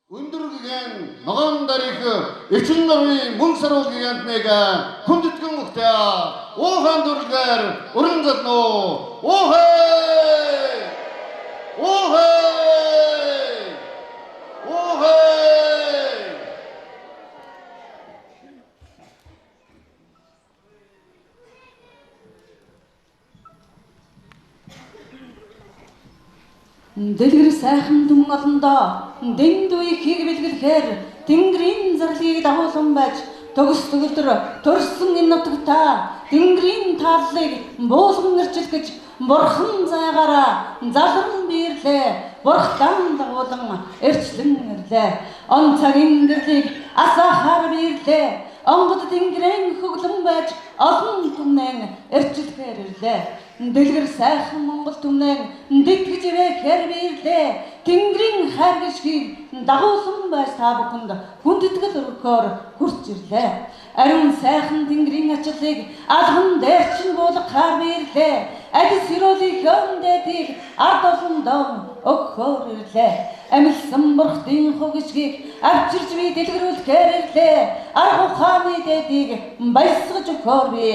Өндөргөн ногоон дарих эчин нурны мөн саруулгын нэгэ хүндэтгэн мөхтэ уухан дүргээр өрн гадно уухай уухай уухай Дэлгэр сайхан дүн олондоо дэнд үеийг бэлгэлэхээр тэнгэрийн зарлыг дагуулсан байж төгс төгөлдөр төрсөн энэ нутагта тэнгэрийн тааллыг буулган ирчил гэж бурхан зайгаараа залран бирлээ бурхтан дагуулан ирчлэн ирлээ он цагийн гэрлийг асаахаар бирлээ онгод тэнгэрийн хөглөн байж олон түмнэн ирчилгээр ирлээ Дэлгэр сайхан Монгол түмнэн дэтгэж ирэхээр бирлээ тэнгэрийн хайр гişгийг дагуулсан байж та бүхэнд хүндэтгэл өргөхөөр хүрч ирлээ ариун сайхан тэнгэрийн ачааллыг алган дээрчин буулгахаар бирлээ адис хөрөөлийг хөндөдийг ард олондоо өгөхөөр ирлээ амилсан бурхтын хог гişгийг авчирч би дэлгэрүүлэхээр ирлээ арга ухааны дэдийг баясгаж өгөхөөр би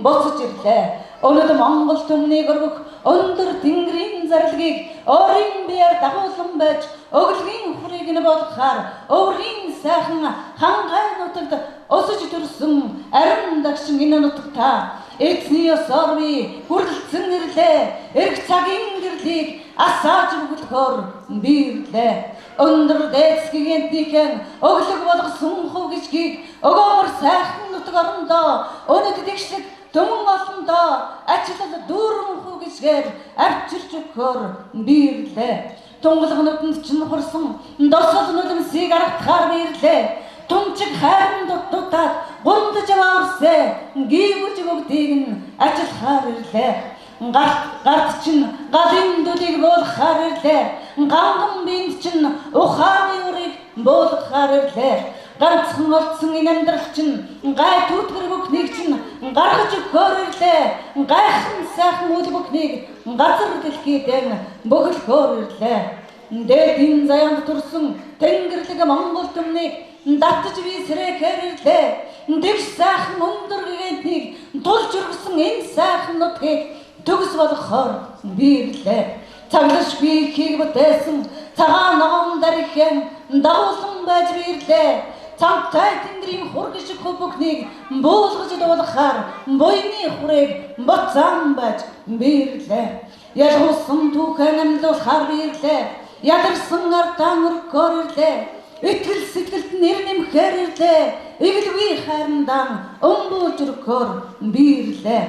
буцаж ирлээ Өнөөдөр Монгол түмнийг өргөх өндөр тэнгэрийн зарлагыг өөрийн биеэр дагуулсан байж өглөгийн хүрийг нь болгохаар өөрийн сайхан хангай нутагт өсөж төрсөн ариун дагшин энэ нутагта эцний ёсоор би хүрэлцэн ирлээ эрх цагийн гэрлийг асааж өгөхөөр бирлээ өндөр дээдсгийн энтнийхэн өглөг болгосон хов гişгийг өгөмөр сайхан нутаг орондоо өнөд тэгшлэг Түмэн олондоо ачаалал дүүрэн хүүгисгээр авчирч өгөхөөр бирлээ. Тунгалаг нүдэнд чинь хурсан досол нүдэмсийг аргахаар бирлээ. Тунчиг хайран дутаад гундаж аваарсэ гівж бүгдийг нь ачаалахаар ирлээ. Гарт чинь галын дүлийг буулгахаар ирлээ. Ганган бинд чинь ухааны үрийг буулгахаар ирлээ. Ганцхан олдсон энэ амьдрал чинь гай түүтгэр бүхнийг чинь гаргаж өгөхөөр ирлээ гайхан сайхан үл бүхнийг газар дэлхийдэн бөхөлхөөр ирлээ дээдийн заяанд турсан тэнгэрлэг Монгол түмнийг датж би сэрэхээр ирлээ тэгш сайхан өндөр гэгэнтнийг тулж өргөсөн энэ сайхан нутгийг төгс болгохоор бирлээ цаглаш би хийг бүтээсэн цагаан ногоон дарихэн дагуулсан байж бирлээ Цамтай тэнгэрийн хур гişиг хөвгнийг буулгаж дуулахаар буйны хүрээг боцаан байж бирлээ ялгуулсан түүхэн амьлуулахаар бирлээ ядарсан артаан өргөхөөр ирлээ итгэл сэтгэлд нэр нэмэхээр ирлээ эгэлгүй хайрандаа өмбүүлж өргөхөөр бирлээ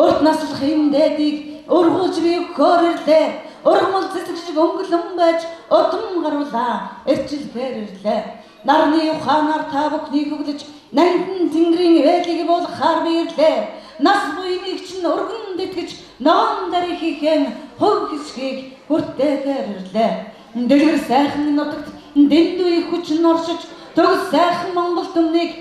урт наслах юм дээдийг өргүүлж би өгөхөөр ирлээ ургамал цэцэг шиг өнгөлөн байж удам гаруулаа ирчилгээр ирлээ Нарны ухаанаар та бүхнийг хөглөж нандин тэнгэрийн ээлийг буулгахаар бирлээ нас буйныг чинь өргөн дэтгэж ногоон дарихийнхэн хөв гişгийг хүртээхээр ирлээ дэлгэр сайхан нутагт дэнд үеийг хүч нь оршиж төгс сайхан Монгол түмнийг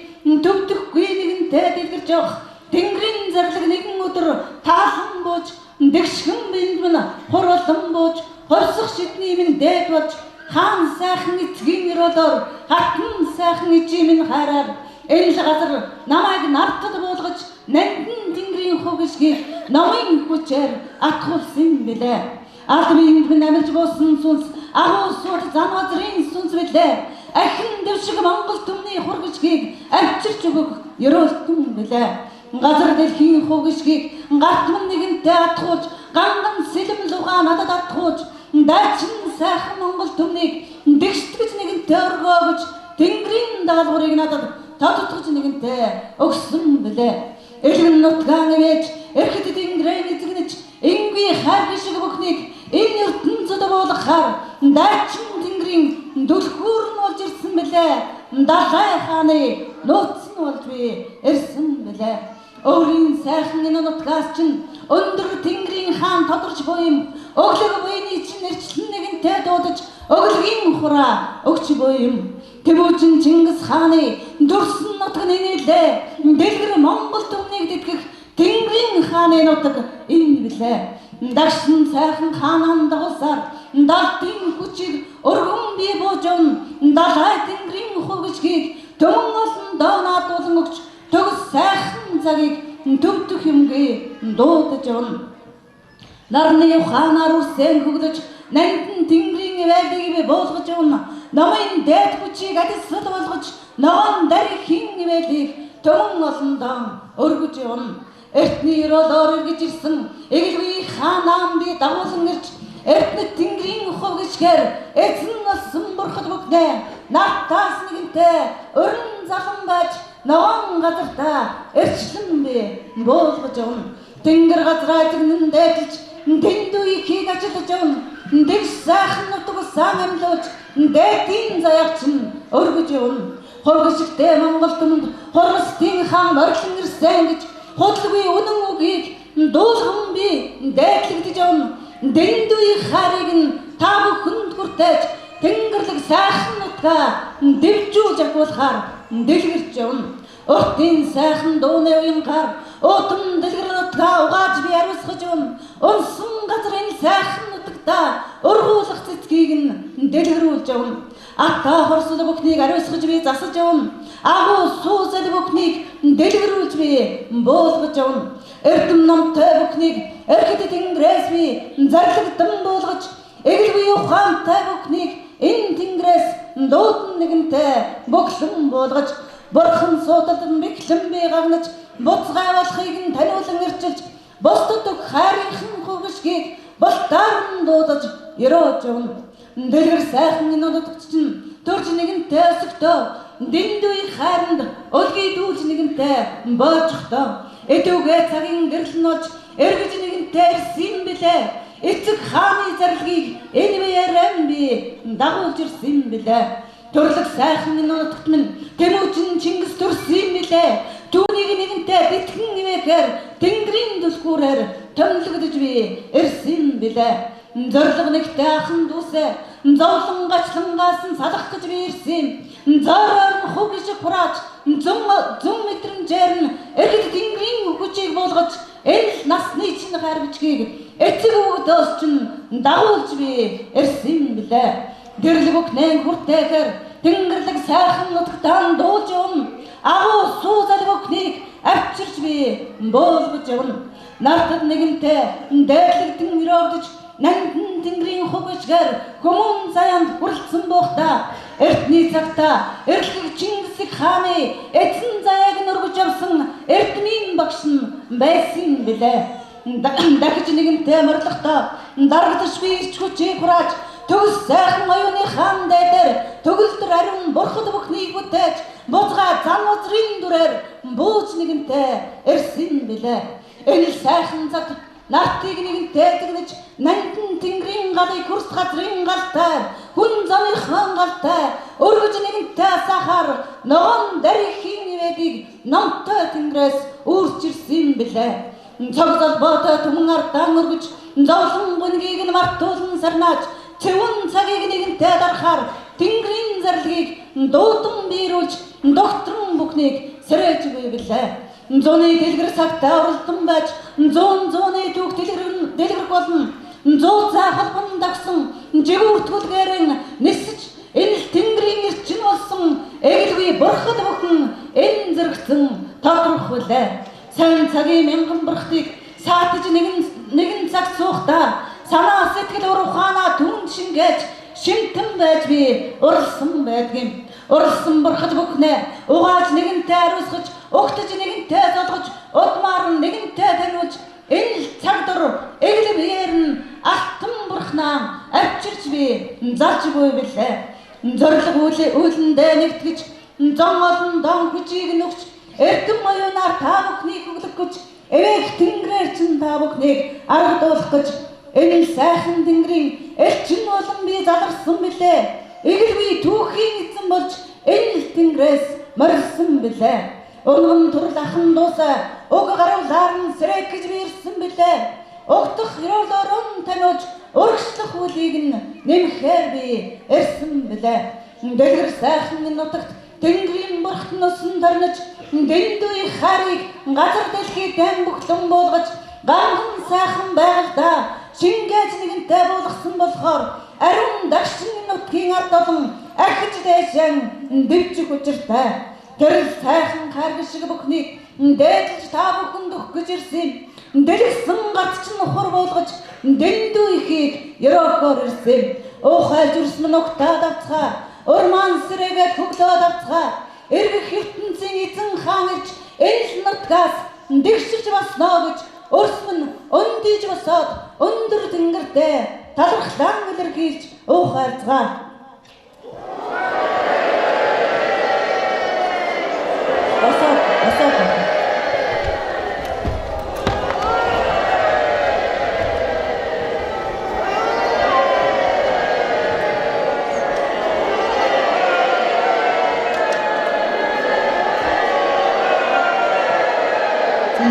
төвдөхгүй нэгэнтэй дэлгэрж явах тэнгэрийн зарлаг нэгэн өдөр таалан бууж дэгшхэн бинд мань хурлан бууж хорсох шидний минь дээд болж хаан сайхан эцгийн өрөөлөөр хатан сайхан ижимэн хараар энэ л газар намайг нартад буулгаж нандин тэнгэрийн хов гişгийг номын хүчээр атгуулсан билээ албинд минь амилж буусан сүнс агуу сууд зан газрын сүнс билээ ахин дэвшиг Монгол түмний хур гişгийг авчирч өгөх ёроолтон билээ газар дэлхийн хов гişгийг гарт мань нэгэнтэй атгуулж ганган сэлэм лугаа надад атгуулж дайчин сайхан Монгол түмнийг дэгштгэж нэгэнтэй өргөөгөж тэнгэрийн даалгаврыг надад тодтогч нэгэнтэй өгсөн билээ элгэн нутгаан ээж эрхэд тэнгэрийн эзэгнэж энгүй хайр гişиг бүхнийг энэ ертөнцөд буулгахаар дайчин тэнгэрийн дүлхүүр нь болж ирсэн билээ далай хааны нууц нь болж би ирсэн билээ өөрийн сайхан энэ нутгаас чинь өндөр тэнгэрийн хаан тодорч буйм өглөг буйны чинь нэрчлэн нэгэнтэй дуудаж өглөгийн хураа өгч буйм Тэвүүжин Чингис хааны дурсан нутаг нэлээ дэлгэр Монгол түмнийг дэтгэх тэнгэрийн хааны нутаг энэ билээ дагшин сайхан хаанан дагуулсаар далтын хүчийг өргөн бий буужун далай тэнгэрийн хувгичгийг төмөн олон доонаад болон өгч төгс сайхан цагийг төвдөх юмгээ дуудаж явна. Нарны ухаанаар үсэн хөглөж нандин тэнгэрийн ивэлийг буулгаж явна. Намын дээд хүчийг адисал болгож ногоон дарихын ивэлийг төмөн олондоо өргөж явна. Эртний өрөөлөөр эргэж ирсэн эгэлгүй хаанаан би дагуулan ирж эртний тэнгэрийн хувгичгээр эзэн олсон бурхад бүхнээ нартаас нэгэнтэй өрн залан байж ногоон газартаа эрчлэн би буулгаж явна. Тэнгэр газраа эзэгнэн дээдлж дэндүү ихийг ажиллаж явна. Дэвс сайхан нутаг сан амьлууж дээдийн заяагч нь өргөж явна. Хувгичтэй Монгол түмэнд хоростын хаан орлон ирсэн гэж хотлгүй үнэн үгийг дуулган би дээдлэгдэж явна. Дэндүү их харийг нь та бүхэнд хүртээж тэнгэрлэг сайхан нутгаа дэвжүүлж агуулахаар дэлгэрч явна. Уртын сайхан дууны уянгаар утам дэлгэр нутгаа угааж би ариусгаж явна. Унсан газрын сайхан нутагтаа ургуулах цэцгийг нь дэлгэрүүлж явна. Ата хорсол бүхнийг ариусгаж би засаж явна. Агуу суусал бүхнийг дэлгэрүүлж би буулгаж явна. Эрдэм номтой бүхнийг эрхэт тэнгэрээс би зарлагдсан буулгаж эгэлгүй ухаантай бүхнийг энэ тэнгэрээс дуудан нэгэнтэй бөглөн буулгаж бурхан суудалд бэглэн би гагнаж буцгай болохыг нь таниулан ирчилж бусдад хайрынхан хувгичгийг болтаар нь дуудаж өрөөж явна. Дэлгэр сайхан энэ нутагт чинь төрж нэгэнтэй өсөхдөө дэндүү их хайранд өлгий дүүлж нэгэнтэй боочихдоо эдүүгээ цагийн гэрэл нь олж эргэж нэгэнтэй ирсэн билээ. Эцэг хааны зарлагыг энэ биеэрэн би дагуулж ирсэн билээ. Төрлөг сайхан энэ нутагт минь Тэмүжин Чингис төрсөн билээ. Түүнийг нэгэнтэй битгэн ивэхээр тэнгэрийн түлхүүрээр томилогдож би ирсэн билээ. Зорлого нэгтэй ахан дүүсээ зовлон гачлангаасан салах гэж би ирсэн. Зороор нь хувгиж хурааж зүүн мэдрэмжээр нь эргэд тэнгэрийн хүчийг буулгаж энэ насны чинь харвичгийг эцэг өвгдөөс чинь дагуулж би ирсэн билээ. Гэрлэг бүхнээ хүртээхээр тэнгэрлэг сайхан нутагтаа дуулж явна. Агуу суусал бүхнийг авчирч би буулгаж явна. Нартад нэгэнтэй дээдлэгдэн өрөвдөж нандин тэнгэрийн хувгичгээр хүмүүн заяанд хүрэлцэн буухта эртний цагта эрдлэг Чингис хааны эзэн заяаг нь өргөж явсан эрдмийн багш нь байсан билээ. Дахиж нэгэнтэй морилгохдоо дарагдашгүй ирч хүчийг хурааж төгс сайхан оюуны хаан дээр төгөлдөр ариун бурхад бүхнийг бүтээж буцгаа зан узрын дүрээр бууж нэгэнтэй ирсэн билээ. Энэ сайхан цагт нартыг нэгэнтэй тэгнэж нандин тэнгэрийн галыг хөрс газрын галтай хүн замын хаан галтай өргөж нэгэнтэй сахар ногоон дарихын ивэдийг номтой тэнгэрээс үүрч ирсэн билээ. Цогцол боодоо түмэн артаан өргөж зовлон гүнгийг нь мартуулан сарнааж цэвэн цагийг нэгэнтэй дарахаар тэнгэрийн зарлагыг дуудан биерүүлж докторн бүхнийг сэрэж буй билээ. Зууны дэлгэр цагтаа оролдсон байж зууны түүх дэлгэр болно. Зуу цаа холбон дагсан жигүүртгүүлгээр нь нисэж энэ тэнгэрийн эрчин болсон эгэлгүй бурхад бүхэн энэ зэрэгцэн тодрох билээ. Сайн цагийн мянган бурхтыг саатаж нэгэн цаг суухтаа санаа сэтгэл ухаанаа түн шингээж шимтэн байж би уралсан байдгийн. Уралсан бурхад бүхнээ угааж нэгэнтэй ариусгаж угтаж нэгэнтэй золгож удмаар нэгэнтэй таниулж энэ цаг дур эглэг биеэр нь алтан бурхнаа авчирч би зарж буй билээ. Зориг үүлэндээ нэгтгэж зон олон дон хүчийг нөгч эрдэм оюунаар та бүхнийг хөглөх гэж эвэх тэнгэрээр чинь та бүхнийг аргадуулах гэж энэ сайхан тэнгэрийн элчин болон би заларсан билээ. Эгэлгүй түүхийн эзэн болж энэ тэнгэрээс морилсан билээ. Өнгөн төрөл ахан дуусаа уг гаруулаар нь сэрэг гэж би ирсэн билээ. Угдах ёроолоор таниулж урагшлах үлийг нь нэмэхээр би ирсэн билээ. Дэлгэр сайхан энэ нутагт тэнгэрийн бурхт носон тарнаж дэндүү их харийг газар дэлхий дэм бүхлэн буулгаж ганган сайхан байгальдаа шингээж нэгэнтэй буулгасан болохоор ариун дагшин нутгийн ард олон ахиж дэшэн дэвчих учиртай. Тэр сайхан харгил шиг бүхнийг дээдлж та бүхэнд өгөх гэж ирсэн. Дэлгэсэн гарт чинь хур болгож дэндүү ихийг ёроогоор ирсэн. Уухай зүрс минь угтаад авцгаа. Урман сэрэгэд хөглөөд авцгаа. Эргэх ертөнцийн эзэн хаан ирж энэ нутгаас дэгшиж басноо гэж өрс минь өндийж босоод өндөр тэнгэрдээ талархлан илэрхийлж уухайцгаа. Осоо.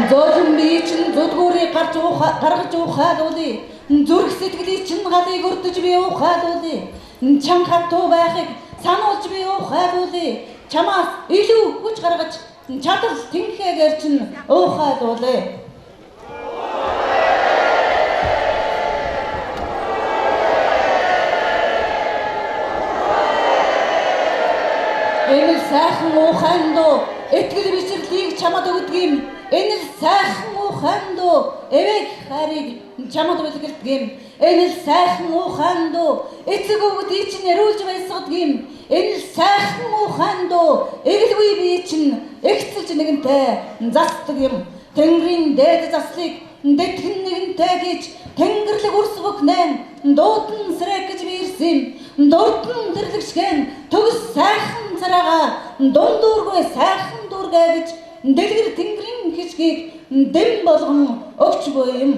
Зөөлөн бие чинь зүдгүүрийг гаргаж уухайлуулъя. Зүрх сэтгэлийг чинь галыг өрдөж би уухайлуулъя. Чам хатуу байхыг сануулж би уухайлуулъя. Чамаас илүү хүч гаргаж чадал тэнхээгээр чинь уухайлуулъя. Энэ сайхан уухайндоо этгэл бишрлийг чамд өгдөг юм. Энэ сайхан ухаандоо эвэг хариг чамд бэлгэлдэг юм. Энэ сайхан ухаандоо эцэг өвгдий чинь ярүүлж байсгадаг юм. Энэ сайхан ухаандоо эгэлгүй бие чинь эгцэлж нэгэнтэй засдаг юм. Тэнгэрийн дээд заслыг дэтгэн нэгэнтэй гэж тэнгэрлэг үрс бүхнэн дуудан сэрэг гэж би ирсэн. Дурдан тэрлэгшгэн төгс сайхан цараагаа дундуургүй сайхан дургаа гэж дэлгэр тэнгэрийн хичгийг дэм болгон өгч буй юм.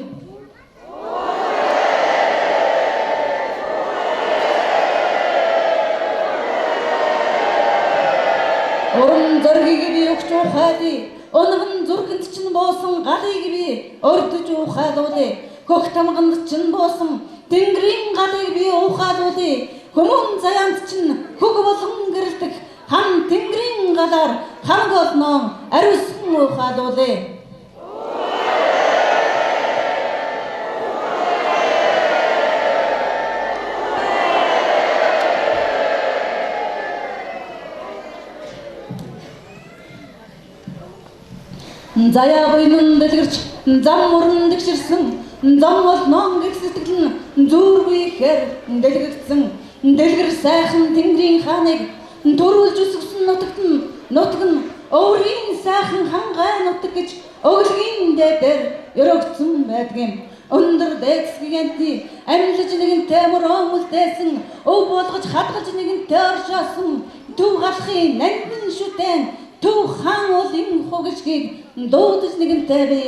Уран зоргийг би өгч уухайлъя. Унган зүрхэнд чинь буусан галыг би өрдөж уухайлуулъя. Хөх тамганд чинь буусан тэнгэрийн галыг би уухайлуулъя. Хүмүүн заяанд чинь хөг болон гэрэлдэх хан тэнгэрийн галаар хамаг олноо ариусан уухайлуулъя. Заяа буйнын дэлгэрч зам мөрөн дэгширсэн зам олноо гэх сэтгэл нь зүргүй ихээр дэлгэрсэн. Дэлгэр сайхан тэнгэрийн хааныг төрүүлж үсгсэн нутаг нь өөрийн сайхан хангай нутаг гэж өглөгийн дээдээр өрөгдсөн байдаг юм. Өндөр дээдсгэнти амьлж нэгэнтэй мөрөн үлдээсэн өв болгож хадгалж нэгэнтэй оршоосон төв галахын нандин шүтэн төв хаан уулын хугшгийг дуудаж нэгэнтэй би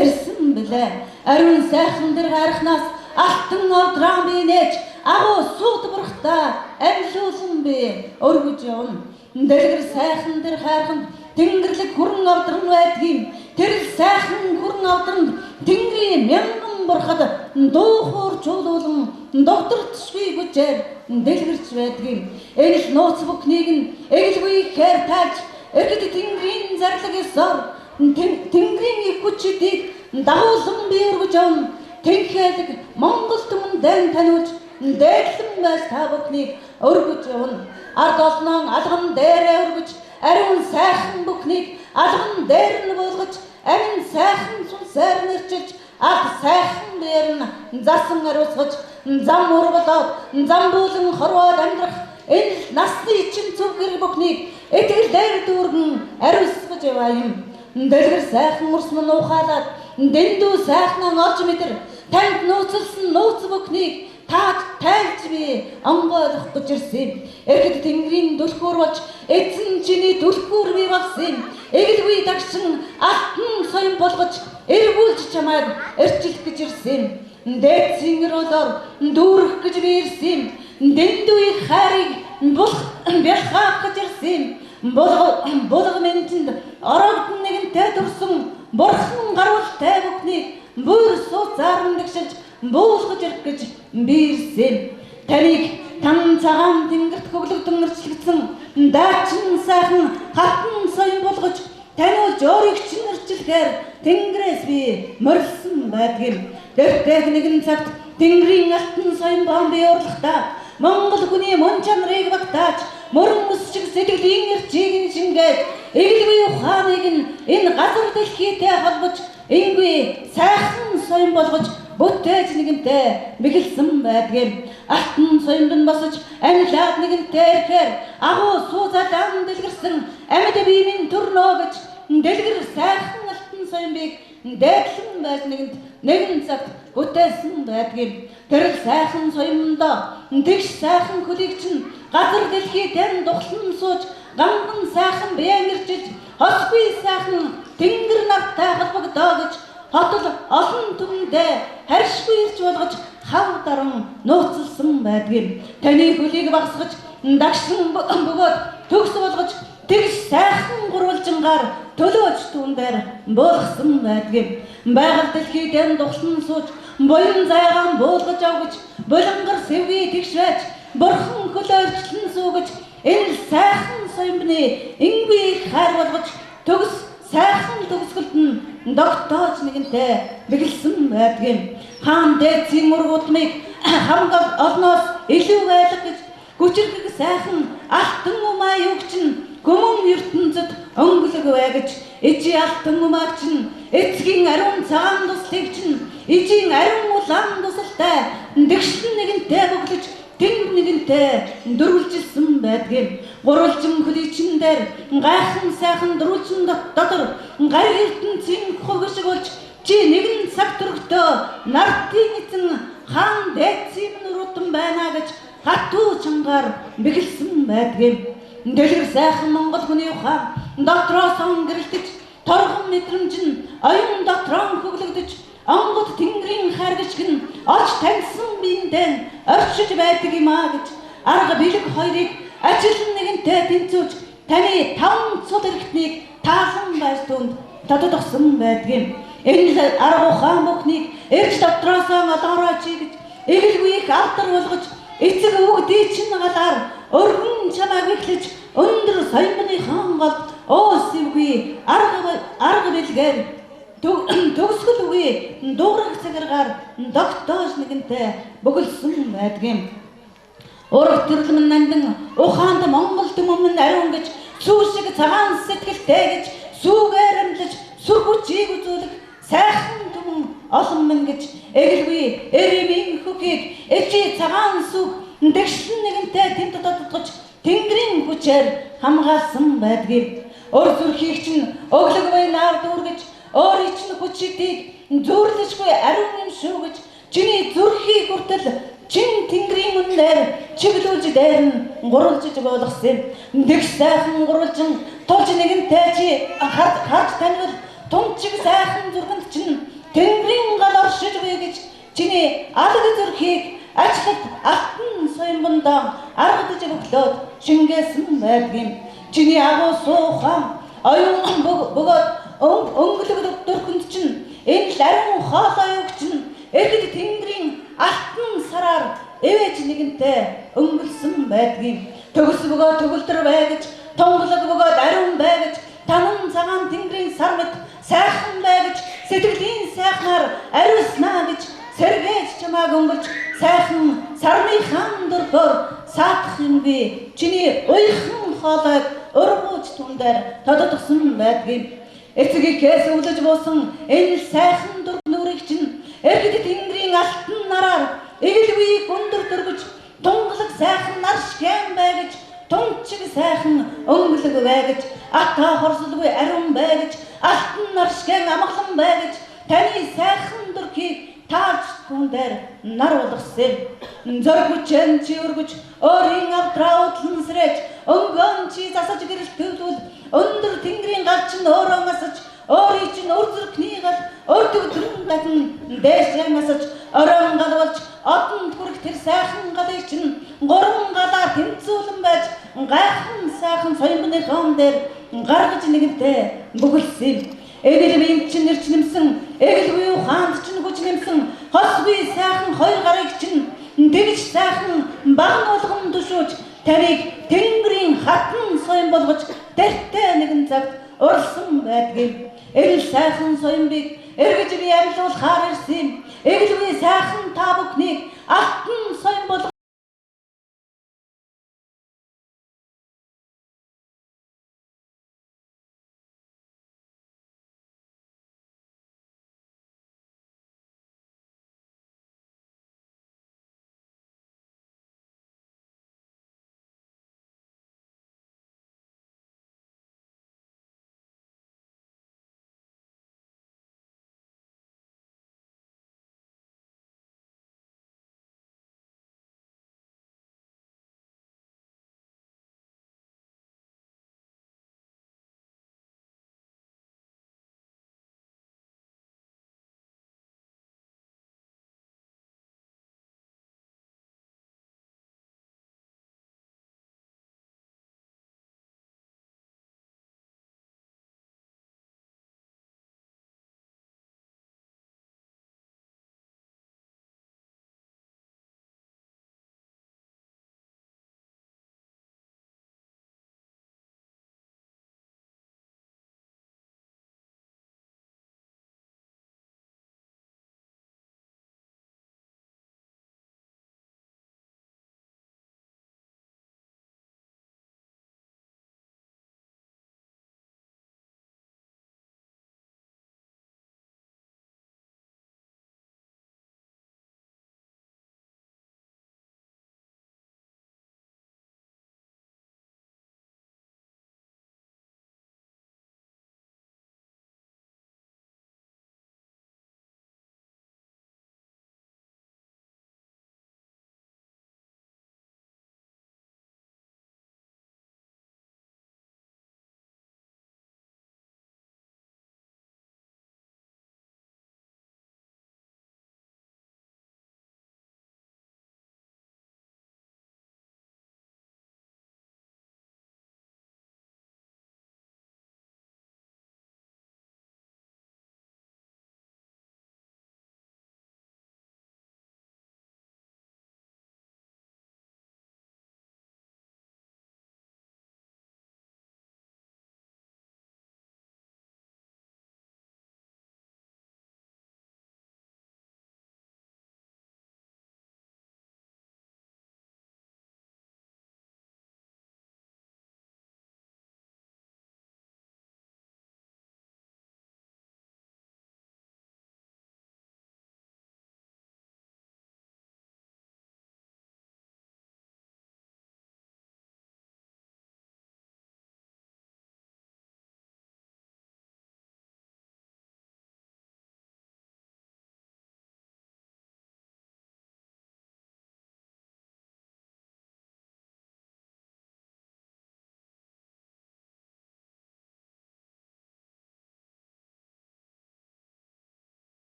ирсэн билээ. Ариун сайхан дэр гарахнаас алтан овдран би нээж агуу суут бурхтаа амьлуулсан би өргөж явна. Дэлгэр сайхан дэр хайрханд тэнгэрлэг хүрэн авдран байдаг юм. Тэр сайхан хүрэн авдранд тэнгэрийн мянган бурхад дуу хуурчуулуулан докторчгүй хүчээр дэлгэрч байдаг юм. Энэ л нууц бүхнийг нь эгэлгүй ихээр тааж эргэд тэнгэрийн зарлаг ёсоор тэнгэрийн их хүчидийг дагуулсан би өргөж явна. Тэнхээлэг Монгол түмэн дан таниулж дээдлэн байж та бүхнийг өргөж явна. Ард олноо алган дээрээ өргөж ариун сайхан бүхнийг алган дээр нь болгож амин сайхан сүнсээр нэрчилж аг сайхан дээр нь засан ариусгаж зам урвалаад зам буулан хорвоод амьдрах энэ насны чин цөв гэр бүхнийг этгэл дээр дүүргэн ариусгаж яваа юм. Дэлгэр сайхан урс мөн ухаалаад дэндүү сайхнаа олж мэдэр танд нууцлсан нууц бүхнийг тааж тайлж би онгойлох гэж ирсэн. Эргэд тэнгэрийн дүлхүүр болж эзэн чиний дүлхүүр би болсон. Эгэлгүй дагшин алтан соён болгож эргүүлж чамайг эрчилэх гэж ирсэн. Дээдсийн ролоор дүүрэх гэж би ирсэн. Дэндүү их хайрыг бэлхаах гэж ирсэн. Булга мэнтэнд орогдон нэгэнтэй дурсан бурхан гаруултай бүхнийг бүр сууцаар нэгшилж буулгаж ирэх гэж би ирсэн. Таныг тан цагаан тэнгэрт хөглөгдөн өрчлөгдсөн даачин сайхан хатан соён болгож таниулж өөрийг чинь өрчлөхээр тэнгэрээс би морилсон байдаг юм. Дэртэх нэгэн цагт тэнгэрийн алтан соён бом би уурлахдаа Монгол хүний мөн чанарыг багтааж, мөрөн өсчиг сэтгэлийн эрчийг шингээд, эгэлгүй ухааныг энэ газар дэлхийтэй холбож, энгүй сайхан соён болгож бүтээж нэгэнтэй мэгэлсэн байдгийн. Алтан соёмд босож амьлаад нэгэнтэй ирэхээр агуу суузаалан дэлгэрсэн амьд биемийн төрнөө гэж дэлгэр сайхан алтан соёмыг дээдлэн байж нэгэн цагт бүтээсэн байдгийн. Тэр сайхан соёмдоо тэгш сайхан хөлийг чинь газар дэлхийдэн духлан сууж ганган сайхан биеэн ирчиж хосгүй сайхан тэнгэр нартай холбогдоо гэж хотол олон түмэндээ харьшгүй ирж болгож хав даран нууцлсан байдгийн. Таны хөлийг багсгаж дагшлан бөгөөд төгс болгож тэгш сайхан гурвалжингаар төлөөж түндээр буулгасан байдгийн. Байгаль дэлхийдэн духлан сууж буян зайгаан буулгаж авгаж булангар сэвгүй тэгш байж бурхан хөлөөрчлөн суугаж энэ сайхан соёмны энгүй хайр болгож төгс сайхан төгсгөлд нь тогтоож нэгэнтэй мэгэлсэн байдгийн. Хаан дээдсийн ургуудмыг хамгаал олноос илүү байлга гэж гүчирхэг сайхан алтан умаа юг чинь гүмэн ертөнцөд өнгөлөг байгаж ижи алтан умааг чинь эцгийн ариун цагаан туслыг чинь ижийн ариун улаан тусалтай дэгшлэн нэгэнтэй бөглөж тэнд нэгэнтэй дөрвөлжилсэн байдгийн. Гурвалжин хөлийчин дээр гайхан сайхан дөрвөлжин дотор гар ертөнцийн хөвгөшиг болж чи нэгэн цаг төрөхдөө нартын эзэн хаан дээдсийн нуруудан байна гэж хатуу чангаар мэгэлсэн байдгийн. Дэлгэр сайхан монгол хүний ухаан дотроос гэрэлтэж торгон мэдрэмж нь оюун дотроо хөглөгдөж онгод тэнгэрийн харгичгэн олж таньсан биендээ орчиж байдаг юм аа гэж арга бэлэг хоёрыг ажил нэгэнтэй тэнцүүж таны таван цул эрхтнийг таасан байж түнд тодогсон байдгийн. Энэ арга ухаан бүхнийг эрж дотроосоо олоороо чигэж эгэлгүй их алдар болгож эцэг өвгдий чин галаар өргөн чамааг эхлэж өндөр соёмны хаангал оос ивгүй арга бэлгээр төгсгөл үгүй дуурах цагаргаар тогтоож нэгэнтэй бөглсөн байдгийн. Ураг төрлөмн нандин ухаанд монгол түмэн ариун гэж сүүшиг цагаан сэтгэлтэй гэж сүүгээр амьлаж сүр хүчийг үзүүлэх сайхан түмэн олон мэн гэж эгэлгүй эривийн хөхийг эчи цагаан сүг дэгшлэн нэгэнтэй тэнд тодтогч тэнгэрийн хүчээр хамгаалсан байдгийг. Ор зүрхийг чинь өглөг бай наар дүүргэж өөрийн чинь хүчийг зөөрлөжгүй ариун юм шүү гэж чиний зүрхийг хүртэл чин тэнгэрийн үнээр чиглүүлж дээр нь гурвалжиж болгосон. Тэгш сайхан гурвалжин тулж нэгэнтэй чи харж танил тунчиг сайхан зүрхэнд чинь тэнгэрийн гал оршиж буй гэж чиний алга зүрхийг ажлад алтан соёмбондоо аргадж өглөөд шингээсэн байдгийн. Чиний агуу суухан оюун бөгөөд өнгөлөг дөрхөнд чинь энэ ларин хоолой юг чинь эргэд тэнгэрийн алтан сараар эвэж нэгэнтэй өнгөлсөн байдгийн. Төгс бөгөө төгөлдөр байгаж тонголог бөгөөд ариун байгаж танан цагаан тэнгэрийн сар мэт сайхан байгаж сэтгэлийн сайхнаар ариуснаа гэж сэргээж чамааг өнгөлж сайхан сарны хаан дөрхөөр саатах юмгүй чиний уйхан хоолойг өргөөж түндээр тодотгсон байдгийн. Эцгийхээс үлж буусан энэ сайхан дөрнөрийг чинь эргэд тэнгэрийн алтан нараар эгэлгүй гүндэр дөргөж тунгалаг сайхан нар шгэн байгаж тунчиг сайхан өнгөлөг байгаж ата хорсолгүй ариун байгаж алтан нар шгэн амгалан байгаж таны сайхан дөрхийг тааж түндээр нар болгосон. Зоргучэн чи өргөж өөрийн авдраа удлансрэж өнгөн чи засаж гэрэлтүүлвэл өндөр тэнгэрийн гал чинь өөрөө масаж өөрийн чинь өр зүрхний гал өрдөг дөрөн дахин дээшээ масаж орон гал болж одон хүрэх тэр сайхан галыг чинь гурван галаар тэмцүүлэн байж гайхан сайхан соёмны хаан дээр гаргаж нэгэнтэй бүгэлсэн. Эгэл бием чинь нэрч нэмсэн эгэлгүй ухаанд чинь хүч нэмсэн хосгүй сайхан хоёр гарыг чинь тэгж сайхан баган болгон тушууж тарыг тэнгэрийн хатан соён болгож тэртээ нэгэн цагт урсан байдгийг. Энэ сайхан соёмыг эргэж би амьлуулахаар ирсэн. Эгэлгүй сайхан та бүхнийг алтан соён болгож